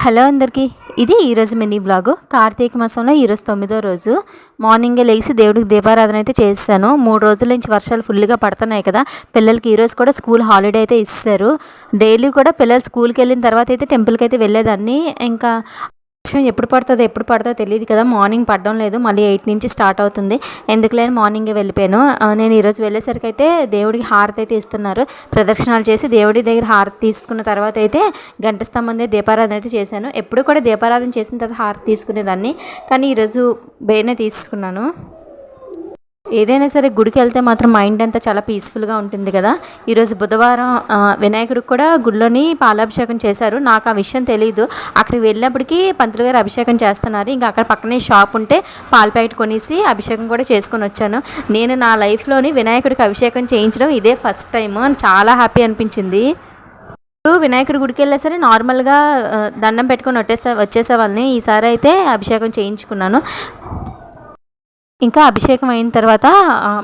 Hello అందరికీ, ఇది ఈరోజు మినీ బ్లాగ్. కార్తీక మాసంలో ఈరోజు 9వ రోజు. మార్నింగే లేచి దేవుడికి దీపారాధన అయితే చేశాను. 3 రోజుల నుంచి వర్షాలు ఫుల్గా పడుతున్నాయి కదా. పిల్లలకి ఈరోజు కూడా స్కూల్ హాలిడే అయితే ఇస్తారు. డైలీ కూడా పిల్లలు స్కూల్కి వెళ్ళిన తర్వాత అయితే టెంపుల్కి అయితే వెళ్ళేదాన్ని. ఇంకా వర్షం ఎప్పుడు పడుతుందో తెలియదు కదా. మార్నింగ్ పడడం లేదు, మళ్ళీ 8 నుంచి స్టార్ట్ అవుతుంది. ఎందుకులేని మార్నింగే వెళ్ళిపోయాను. నేను ఈరోజు వెళ్ళేసరికి అయితే దేవుడికి హారతి అయితే ఇస్తున్నారు. ప్రదక్షిణాలు చేసి దేవుడి దగ్గర హారతి తీసుకున్న తర్వాత అయితే గంట స్తంభం దగ్గర దీపారాధన అయితే చేశాను. ఎప్పుడు కూడా దీపారాధన చేసిన తర్వాత హారతి తీసుకునేదాన్ని, కానీ ఈరోజు బేనే తీసుకున్నాను. ఏదైనా సరే గుడికి వెళ్తే మాత్రం మైండ్ అంతా చాలా పీస్ఫుల్గా ఉంటుంది కదా. ఈరోజు బుధవారం వినాయకుడికి కూడా గుడిలోని పాలాభిషేకం చేశారు. నాకు ఆ విషయం తెలియదు. అక్కడికి వెళ్ళినప్పటికీ పంతులు గారు అభిషేకం చేస్తున్నారు. ఇంకా అక్కడ పక్కనే షాప్ ఉంటే పాల ప్యాకెట్ కొనేసి అభిషేకం కూడా చేసుకొని వచ్చాను. నేను నా లైఫ్లోని వినాయకుడికి అభిషేకం చేయించడం ఇదే ఫస్ట్ టైం. చాలా హ్యాపీ అనిపించింది. వినాయకుడి గుడికి వెళ్ళా సరే నార్మల్గా దండం పెట్టుకొని వచ్చేసే వాళ్ళని. ఈసారి అయితే అభిషేకం చేయించుకున్నాను. ఇంకా అభిషేకం అయిన తర్వాత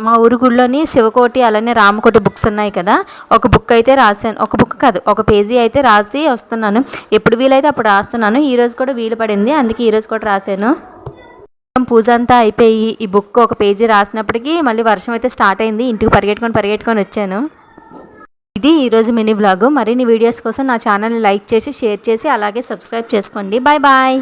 మా ఊరు గుడిలోని శివకోటి అలానే రామకోటి బుక్స్ ఉన్నాయి కదా. ఒక బుక్ అయితే రాశాను, ఒక బుక్ కాదు ఒక పేజీ అయితే రాసి వస్తున్నాను. ఎప్పుడు వీలైతే అప్పుడు రాస్తున్నాను. ఈరోజు కూడా వీలు పడింది, అందుకే ఈరోజు కూడా రాశాను. పూజ అంతా అయిపోయి ఈ బుక్ ఒక పేజీ రాసినప్పటికీ మళ్ళీ వర్షం అయితే స్టార్ట్ అయింది. ఇంటికి పరిగెట్టుకొని వచ్చాను. ఇది ఈరోజు మినీ బ్లాగ్. మరిన్ని వీడియోస్ కోసం నా ఛానల్ని లైక్ చేసి షేర్ చేసి అలాగే సబ్స్క్రైబ్ చేసుకోండి. Bye bye.